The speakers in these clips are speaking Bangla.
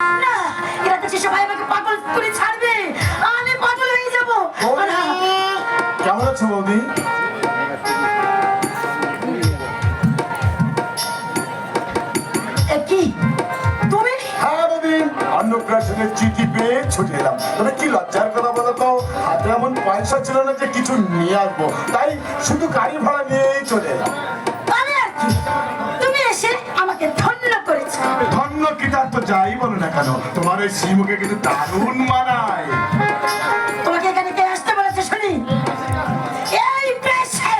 না, এরা তো সবাই আমাকে পাগল করে ছাড়বে, আমি পাগল হয়ে যাবো। কেমন আছো বৌদি? কি তুমি? হ্যাঁ বৌদি, অন্নপ্রাশনের চিঠি পেয়ে ছুটে এলাম। তবে কি লজ্জার কথা বলো তো, হাতে এমন পয়সা ছিল না যে কিছু নিয়ে আসবো, তাই শুধু গাড়ি ভাড়া নিয়েই চলে এলাম। আমি আর কি, তুমি এসে আমাকে ধন্য করেছো। ধন্য কি তার তো যাই বলো না কেন, তোমার ওই শ্রীমুখে কিন্তু দারুণ মানায়। তোমাকে এখানে কে আসতে বলেছে শুনি? এই পেশে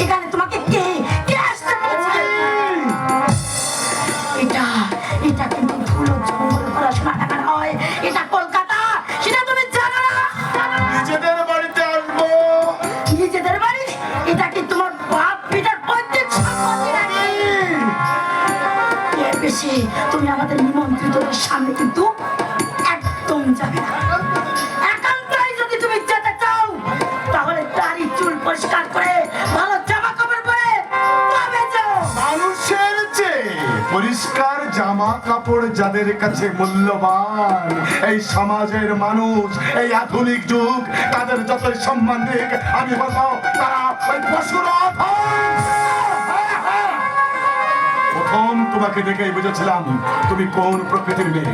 এখানে তোমাকে কে কে আসতে বলেছে? এটা এটা কিন্তু ধুলো জঙ্গল পড়াশোনা টাকা নয়, এটা কলকাতা, সেটা তুমি জানো না? নিজেদের বাড়িতে আসবো। নিজেদের বাড়ি? এটা কি তোমার বাপ পিতার পৈতৃক সম্পত্তি নাকি? এর বেশি তুমি আমাদের নিমন্ত্রিতদের সামনে কিন্তু একদম যাবে না। একান্তই যদি তুমি যেতে চাও তাহলে দাড়ি চুল পরিষ্কার করে ভালো জামা কাপড় পরে তবে যাও। মানুষের চেয়ে পরিষ্কার জামা কাপড় যাদের কাছে মূল্যবান, এই সমাজের মানুষ, এই আধুনিক যুগ, তাদের যতই সম্মান দিক, আমি বলবো তারা ওই পশুর অধম। প্রথম তোমাকে দেখেই বুঝেছিলাম তুমি কোন প্রকৃতির মেয়ে।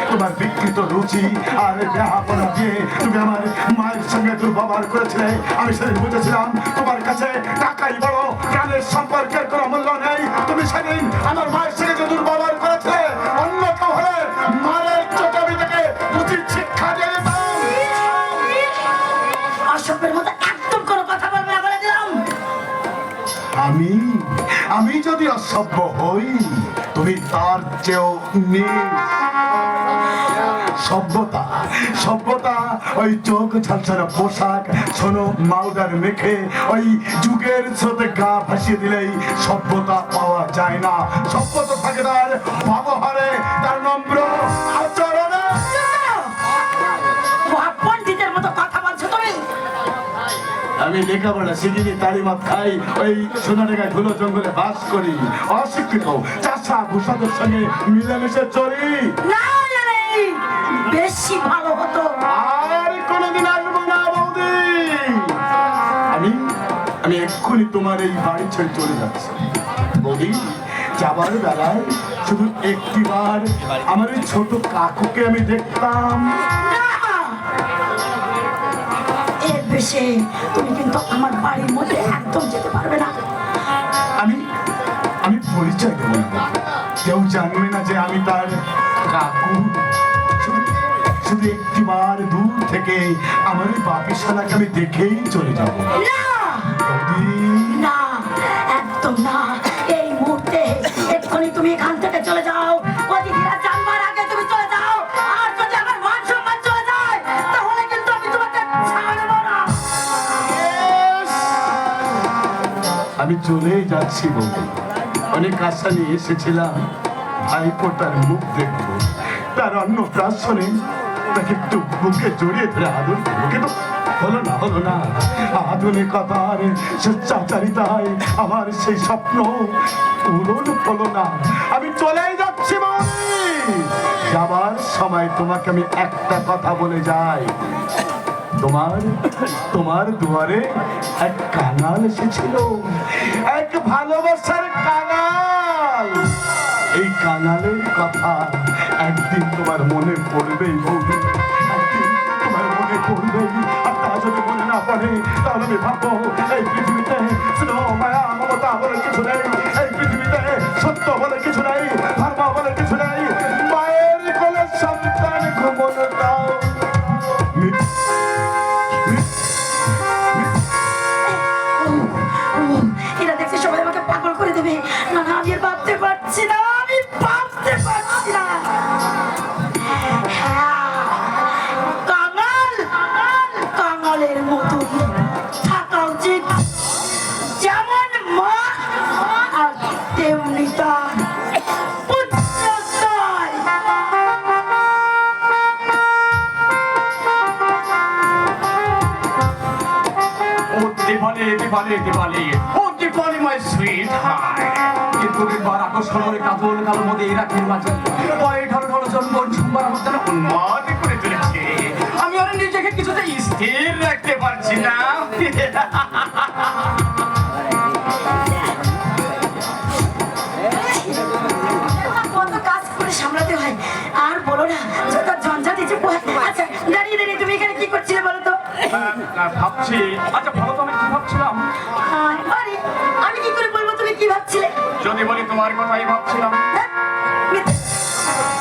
তোমার বিকৃত রুচি আর ব্যাহাপনা দিয়ে তুমি আমার মায়ের সঙ্গে দুর্ব্যবহার করেছিলে। আমি সেদিন বুঝেছিলাম তোমার কাছে টাকাই বড়, প্রাণের সম্পর্কের কোনো মূল্য নেই। তুমি সেদিন আমার মায়ের সঙ্গে যে দুর্ব্যবহার করেছিলে, অন্য কেউ হলে মায়ের চোখে আমি তাকে উচিত শিক্ষা দিয়ে দিতাম। অসভ্যের মতো একদম কোনো কথা বলবে না বলে দিলাম। আমি যদি অসভ্য হই, তুমি তার চেয়েও সভ্যতা সভ্যতা ওই চোখ ঝালছাড়া পোশাক, শোনো মাউডার মেখে ওই যুগের স্রোতে গা ভাসিয়ে দিলেই সভ্যতা পাওয়া যায় না। সভ্যতা থাকে তার ব্যবহারে, তার নম্র আচরণে। পণ্ডিতের মতো কথা বলছো তুমি। আমি লেখাপড়া শিখিনি, তালিমাত খাই, ওই সোনাডাঙ্গা ধুলো জঙ্গলে বাস করি, অশিক্ষিত চাষা ভূষাদের সঙ্গে মিলেমিশে চলি। না বেশি ভালো হতো। আর কোনোদিন আসবো না বৌদি। আমি এক্ষুনি তোমার এই বাড়ি ছেড়ে চলে যাচ্ছি বৌদি। যাবার বেলায় শুধু একটিবার আমার ওই ছোট কাকুকে আমি দেখতাম। এর বেশি তুমি কিন্তু আমার বাড়ির মধ্যে একদম যেতে পারবে না। আমি পরিচয় দেবো না, কেউ জানবে না যে আমি তার কাকু। শুধু একটিবার দূর থেকে আমার ওই বাপিশালাকে আমি দেখেই চলে যাবো। না একদম না, এই মুহূর্তে এক্ষুনি তুমি এখান থেকে চলে যাও। অতিথিরা জানবার আগে তুমি চলে যাও। আর যদি আমার মান সম্মান চলে যায় তাহলে কিন্তু আমি তোমাকে ছাড়বো না। আমি চলেই যাচ্ছি বৌদি। অনেক আশা নিয়ে এসেছিলাম ভাইপোটার মুখ দেখবো, তার অন্নপ্রাশনে তাকে একটু বুকে জড়িয়ে ধরে আদর করবো, কিন্তু হলো না। আধুনিকতার স্বেচ্ছাচারিতায় আমার সেই স্বপ্ন পূরণ হলো না। আমি চলেই যাচ্ছি বৌদি। যাবার সময় তোমাকে আমি একটা কথা বলে যাই, তোমার দুয়ারে এক কাঙাল এসেছিল, এক ভালোবাসার কাঙাল। এই কাঙালের কথা একদিন তোমার মনে পড়বেই বৌদি, একদিন তোমার মনে পড়বেই। আর তা যদি মনে না পড়ে তাহলে আমি ভাববো এই পৃথিবীতে স্নেহ মায়া মমতা বলে কিছু নেই, এই পৃথিবীতে সত্য বলে কিছু নেই, ধর্ম বলে কিছু নেই। মায়ের কোলে সন্তান ঘুমনো দাও। এরা দেখছে সবাই আমাকে পাগল করে দেবে। না আমি আর ভাবতে পারছি না, আমি ভাবতে পারছি না। কাঙালের মতো থাকা উচিত, যেমন মা আর তেমনি তার পুত্রদ্বয়। দিপালি ও দিপালি মাই সুইট হাই। কিন্তু একবার আকর্ষণের কাজল কালো মধ্যে এরা কিংবা পায়ে ঢল ঢল প্রয়োজন মন সম্মান মধ্যে উন্মাদ করে তুলেছে। আমি আর নিজেকে কিছুতে স্থির রাখতে পারছি না। কত কাজ করে সামলাতে হয় আর বলো না যত ঝঞ্ঝাট এসে পোহায়। আচ্ছা দাঁড়িয়ে দাঁড়িয়ে তুমি এখানে কি করছিলে বলো তো? ভাবছি, আচ্ছা বলো তো আমি কি ভাবছিলাম? আরে আমি কি করে বলবো তুমি কি ভাবছিলে? যদি বলি তোমার কথাই ভাবছিলাম। হ্যাঁ?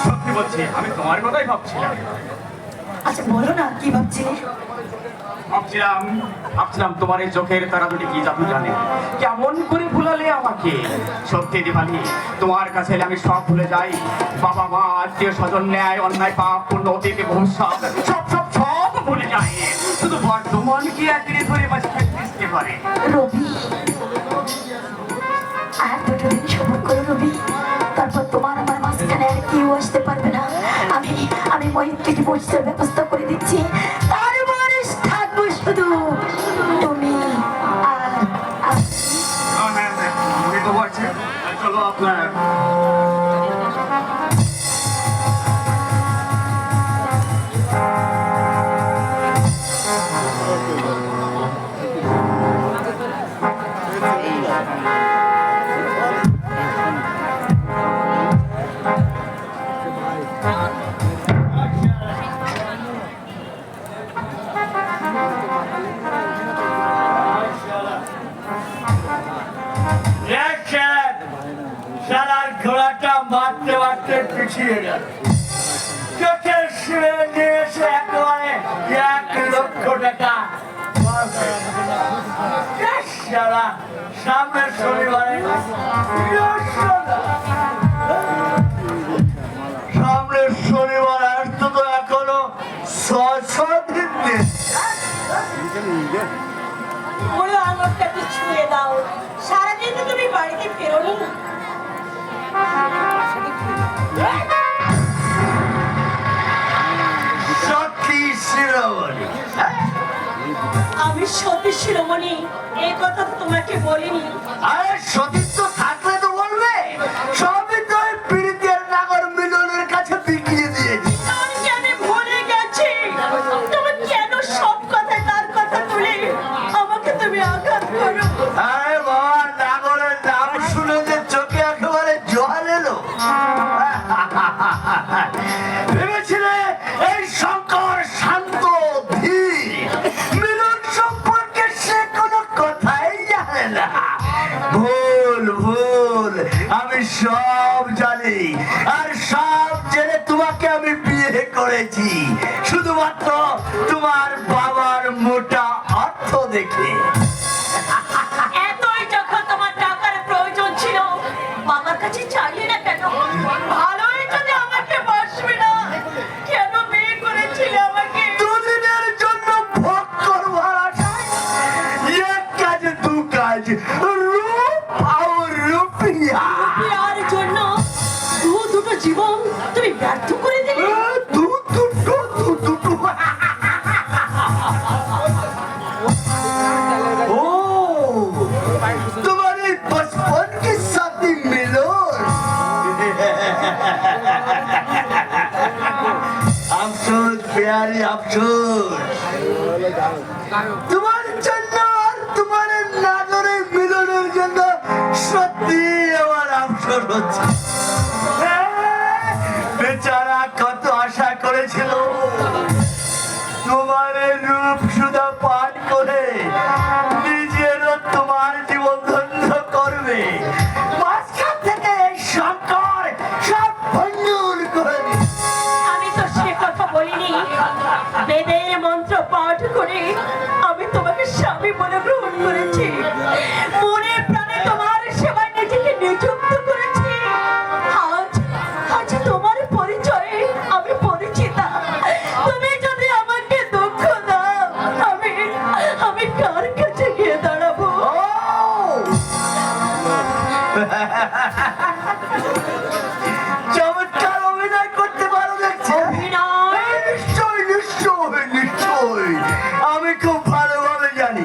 সত্যি বলছি, আমি তোমার কথাই ভাবছিলাম। আচ্ছা বলো না কি ভাবছিলে? ভাবছিলাম তোমার এই চোখের তারা দুটি কি জাদু জানে, কেমন করে ভুলালে আমাকে। সত্যি দিবালি, তোমার কাছে এলে আমি সব ভুলে যাই। বাবা মা আত্মীয় স্বজন ন্যায় অন্যায় পাপ পূর্ণ অতীত ভবিষ্যৎ সব সব সব ভুলে যাই। শুধু বর্তমান কি একদিনে ধরে বাঁচতে থাকতে পারে। রবি আর দুটো দিন সবর করো রবি, তারপর তোমার আমার মাঝখানে আর কেউ আসতে পারবে না। আমি মহিত্রীকে বসতে ব্যবস্থা করে দিচ্ছি। তারপরে থাকবো শুধু তুমি আর হ্যাঁ হ্যাঁ, আমি তো বলছি, চলো আপনার সারার ঘোড়াটা মারতে মারতে পিছিয়ে গেল। চোখের শিরে নিয়ে এসে একেবারে 1,00,000 টাকা সারা সামনের শনিবারে সামনের শনিবার আসতো তো এখনো 6 দিন নেই। বলো আমাকে একটু ছুঁয়ে দাও। সারাদিন তো তুমি বাড়িতে ফেরোনি। সত্যি শিরোমণি, আমি সত্যি শিরোমণি, এই কথা তো তোমাকে বলিনি। আরে সতীর্থ থাকলে তো বলবে। সবই তো ওই পীড়িতের নাগর মিলনের কাছে বিকিয়ে দিয়েছি। আজকে আমি ভুলে গেছি। তুমি কেন সব কথায় তার কথা তুলে আমাকে তুমি আঘাত করো? আরে বাবা, নাগরের নাম শুনে যে চোখে একেবারে জল এলো। ভেবেছিলে এই শঙ্কর শান্ত ধীর, মিলন সম্পর্কে সে কোনো কথাই জানে না। ভুল ভুল, আমি সব জানি আর সব জেনে তোমাকে আমি বিয়ে করেছি শুধুমাত্র তোমার বাবার মোটা অর্থ দেখে। এতই যখন তোমার টাকার প্রয়োজন ছিল, বাবার কাছে চাইলে না কেন? ভালোই যদি আমাকে বাসবে না, কেন বিয়ে করেছিলে আমাকে? দুদিনের জন্য ভোগ করবো আশায়। এক কাজ দু কাজ, রূপ আর রুপিয়া। বিয়ার জন্য দুটো জীবন তুমি ব্যর্থ করে দিলে। দু দুটো ओ तुम्हारे बचपन के साथी मिलन। अफसोस प्यारी अफसोस, তোমার জন্য আর তোমার নাগরের মিলনের জন্য সত্যি আমার আফসোস হচ্ছে। বেচারা কত আশা করেছিল তোমার রূপ সুধা পান করে নিজেরও তোমার জীবন ধন্য করবে। মাঝখান থেকে এই শঙ্কর সব ভণ্ডুল করে দিল। আমি তো সে কথা বলিনি। বেদের মন্ত্র পাঠ করে আমি তোমাকে স্বামী বলে গ্রহণ করেছি। মনে প্রাণে তোমার সেবায় নিজেকে নিযুক্ত করেছি। আজ তোমার পরিচয়ে আমি পরিচিতা। তুমি যদি আমাকে দুঃখ দাও, আমি কার কাছে গিয়ে দাঁড়াবো? চমৎকার অভিনয় করতে পারো দেখছি। অভিনয়? নিশ্চয় নিশ্চয় নিশ্চয়, আমি খুব ভালোভাবে জানি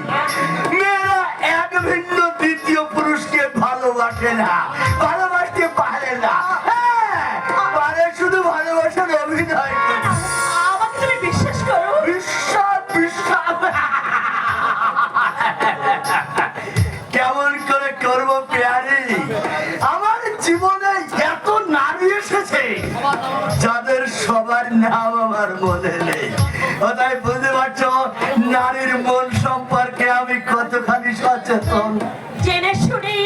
মেয়েরা এক ভিন্ন দ্বিতীয় পুরুষকে ভালোবাসে না, ভালোবাসতে পারে না। হ্যাঁ, পারে শুধু ভালোবাসে বিশ্বাস কেমন করে করব প্যারি? আমার জীবনে এত নারী এসেছে যাদের সবার নাম আমার মনে নেই। তাই বুঝতে পারছো নারীর মন সম্পর্কে আমি কতখানি সচেতন। জেনে শুনি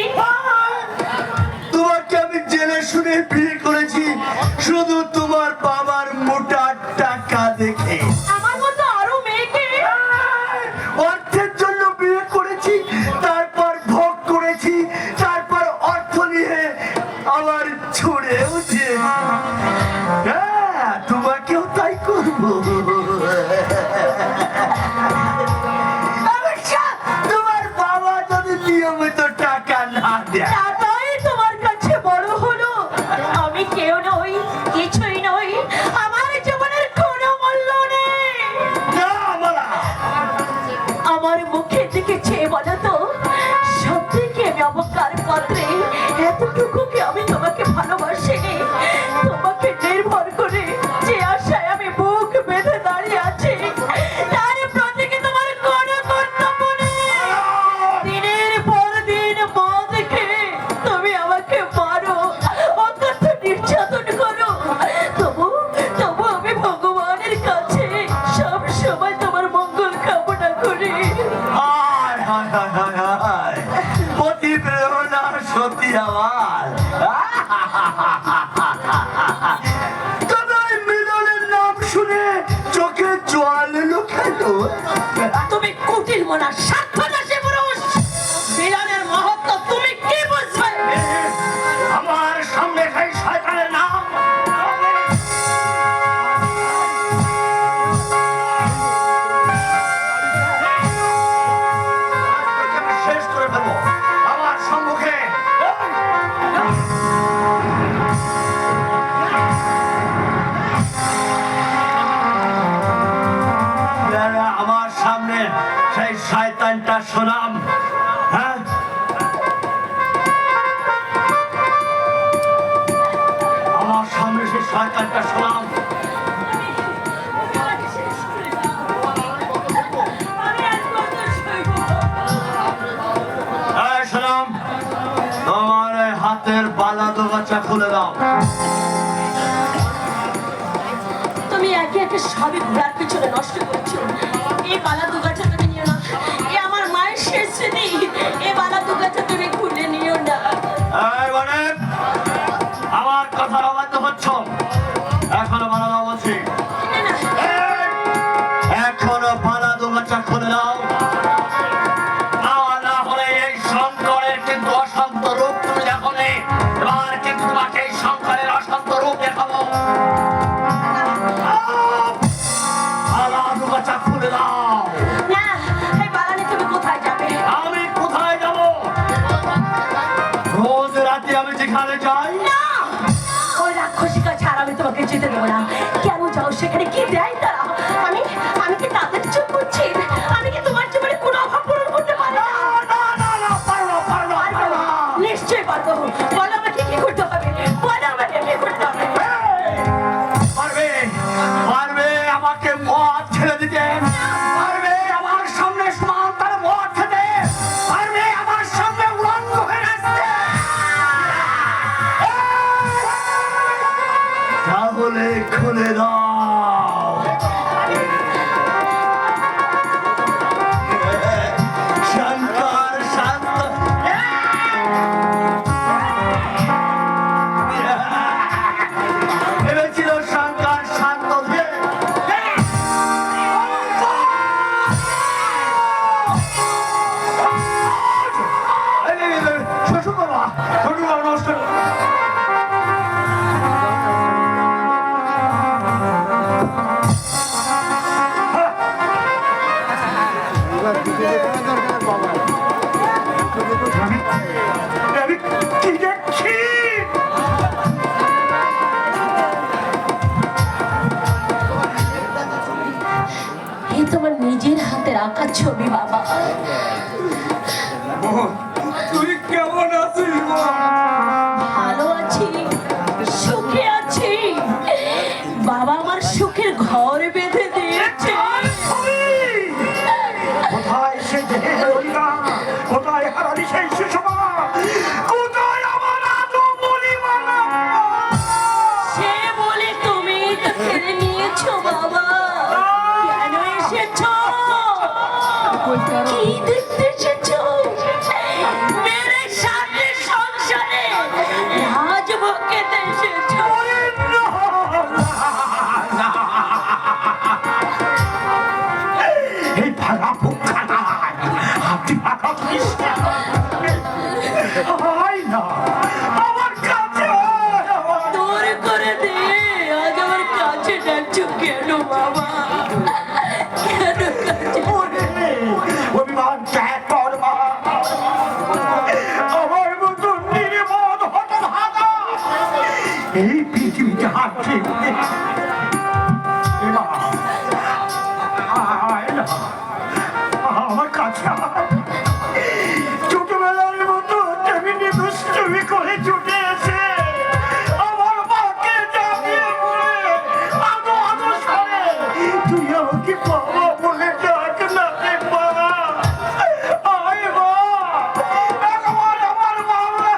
তোমাকে আমি জেনে শুনে বিয়ে করেছি শুধু তোমার বাবার মোটা টাকা দেখে। আমার মতো আরো মেয়েকে অর্থের জন্য বিয়ে করেছি, তারপর ভোগ করেছি, তারপর অর্থ নিয়ে আবার ছুড়েও দিয়ে তোমাকেও তাই করবো। তোমার বাবা যদি নিয়মিত টাকা না দেয় টাকাই তোমার কাছে বড় হলো। আমি কেউ নই, কিছুই নই, আমার জীবনের কোনো মূল্য নেই। না মালা, আমার মুখের দিকে চেয়ে বলো তো, সত্যি কি আমি অবকার পাত্রে এতটুকুকে আমি তোমাকে ভালোবাসি? তোমাকে নির্ভর করে যে আশায় আমি বুক বেঁধে দাঁড়িয়ে আছি, তার প্রতি কি তোমার কোনো কর্তব্য নেই? দিনের পর দিন মদ খেয়ে তুমি আমাকে মারো, অকথ্য নির্যাতন করো, তবু তবু আমি ভগবানের কাছে সব সময় তোমার মঙ্গল কামনা করি। হায় হায় হায় হায় হায়, পতি প্রেরণা সত্যি আমার। তবে ওই মিলনের নাম শুনে চোখে জল এলো কেন? তুমি কুটিল মনা স্বার্থনাশী পুরুষ। মিলনের মহত্ব তুমি কি বুঝবে? আমার সামনে সেই শয়তানের নাম শেষ করে ফেলবো আমার সম্মুখে। আমার সামনে সেই শয়তানটা শোনাম। হ্যাঁ, আমার সামনে সেই শয়তানটা শোনাম। এই শোনাম, তোমার এই হাতের বালা দোগাছা খুলে দাও। তুমি একে একে সবই ঘোড়ার পিছনে নষ্ট করছো। এই বালা দুগাছা তুমি নিও না, এ আমার মায়ের শেষ স্মৃতি। এই বালা দুগাছা তুমি খুলে নিও না। এই মানে আমার কথার অবাধ্য হচ্ছ। এখনো বালা দাও বলছি, না, এখনো বালা দোগাছা খুলে দাও। না হলে এই শঙ্করের কিন্তু অশান্ত রূপ তুমি দেখো নি। এবার কিন্তু তোমাকে এই শঙ্করের অশান্ত রূপ দেখাবো। বালা দোগাছা খুলে দাও। না, এই বালা নিয়ে তুমি কোথায় যাবে? আমি কোথায় যাব? রোজ রাতে আমি যেখানে যাই। না, ওই রাক্ষসী কাছে আর আমি তোমাকে যেতে দেবো না। কেন যাও সেখানে? কি দেয় তারা? আমি আমি কি তাদের চোখ করছি? আমি কি তোমার জীবনে কোনো অভাব পূরণ করতে পারি না? পারবো, নিশ্চয়ই পারবো। বলো আমাকে কি করতে হবে, বলো আমাকে কি করতে হবে। পারবে পারবে আমাকে মদ ছেড়ে দিতে, পারবে আমার সামনে সমান তার মদ খেতে, পারবে আমার সামনে উলঙ্গ হয়ে নাচতে। তাহলে খুলে দাও। শঙ্কর শান্ত ভেবেছিল শঙ্কর শান্ত ধীরে। শ্বশুর বাবা নমস্কার। আমি কি দেখছি? এই তোমার নিজের হাতের আঁকা ছবি বাবা। তুই কেমন আছিস? ভালো আছি, সুখে আছি। বাবা আমার সুখের ঘর বেঁধে দিয়েছে। কাঁদছো কেন বাবা? কেন কাঁদছো? অভিমান ত্যাগ কর মা। আমার মতো নির্মল হতভাগা এই পৃথিবীতে হাঁটছে আমার কাছে ছোটবেলার মতো তেমনি দুষ্টুমি করে ছুটে এসে আমার মাকে জানিয়ে বলে আদো আদো সরে তুই আমাকে বাবা বলে ডাক না রে মা। আয় মা, একবার আমার বাবা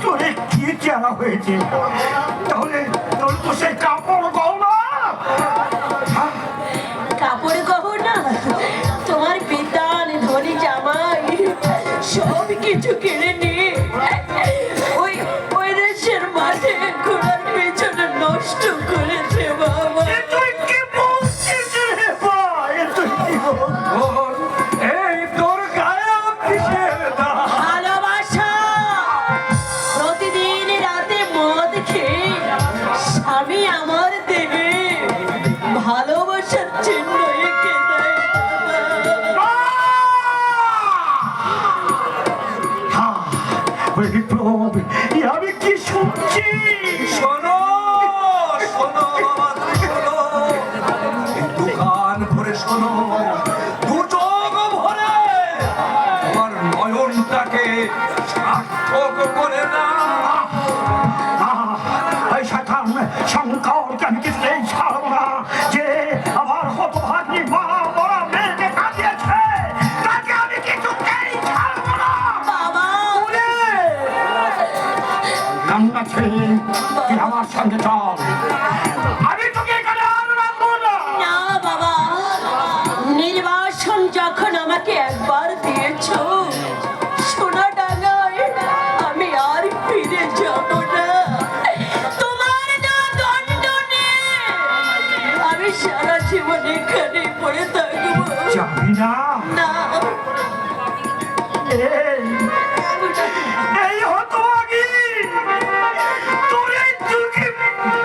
তোরে কি চেনা হয়েছে? তাহলে তোর তো সেই কাপড় গহনা কাপড় গহনা, তোমার পিতার ধনী জামাই সব কিছু কিনে নিয়ে ওই ওই দেশের মাঠে ঘোড়ার পেছনে নষ্ট করেছে বাবা। তুই কি বলছিস রে ভাই? তুই কি বলছিস? এই তোর গায়ে কিসের দাগ? ভালোবাসা প্রতিদিন রাতে মদ খেয়ে স্বামী আমার দেহে ভালোবাসার চিহ্ন এঁকে দেয় বাবা। বিপ্লব, আমি কি শুনছি? শোনো শোনো বাবা, শোনো, এই দোকান ভরে শোনো, দু চোখ ভরে তোমার নয়নটাকে সার্থক করে না। এই শয়তান শঙ্করকে আমি কিছুতেই ছাড়ব না। যে আমার হতভাগী মা মরা মেয়েকে কাঁদিয়েছে তাকে আমি কিছুতেই ছাড়ব না। বাবা কান্না ছেড়ে তুই আমার সঙ্গে চল। আমি তোকে এখানে আর রাখবো না। না বাবা, নির্বাসন যখন আমাকে একবার দিয়েছো সোনা ডাঙায় আমি আর ফিরে যাব না। তোমার না দণ্ড নেই, আমি সারা জীবন এখানে পড়ে থাকবো যাবি না? না। এই হতভাগী তোর এই যুগে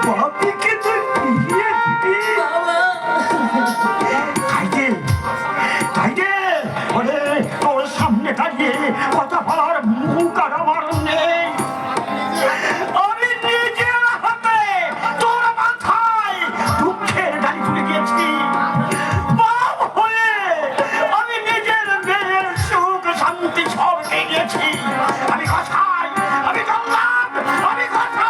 বাপিকে তুই ফিরিয়ে দিবি? বাবা তাইলে তাইলে ওরে তোর সামনে দাঁড়িয়ে কথা বলার মুখ আর আমার নেই। আমি নিজের হাতে তোর মাথায় দুঃখের গাড়ি তুলে গিয়েছি। বাপ হয়ে আমি নিজের মেয়ের সুখ শান্তি সব পেয়ে গিয়েছি। আমি কথাই, আমি জল্লাদ, আমি কথা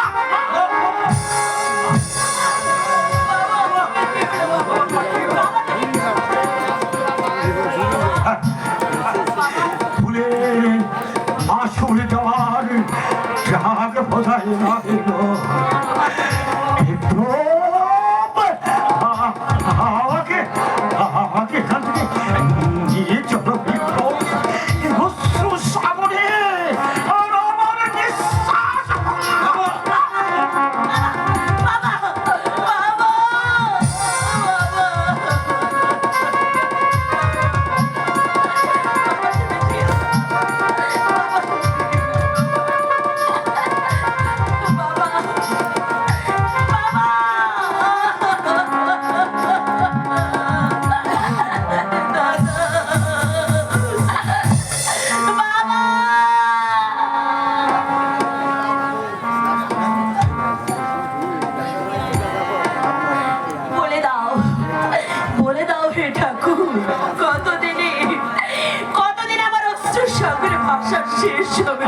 ভুলে মাসুল যাওয়ার রাগ বোঝাই না দিল। আমাকে আমাকে এখান থেকে নিয়ে চলো বিপ্লব। অশ্রু সাগরে আর আমার নিঃশ্বাস বলে দাও হে ঠাকুর, কতদিন আমার অস্ত্র সাগরে ভাষা শেষ হবে?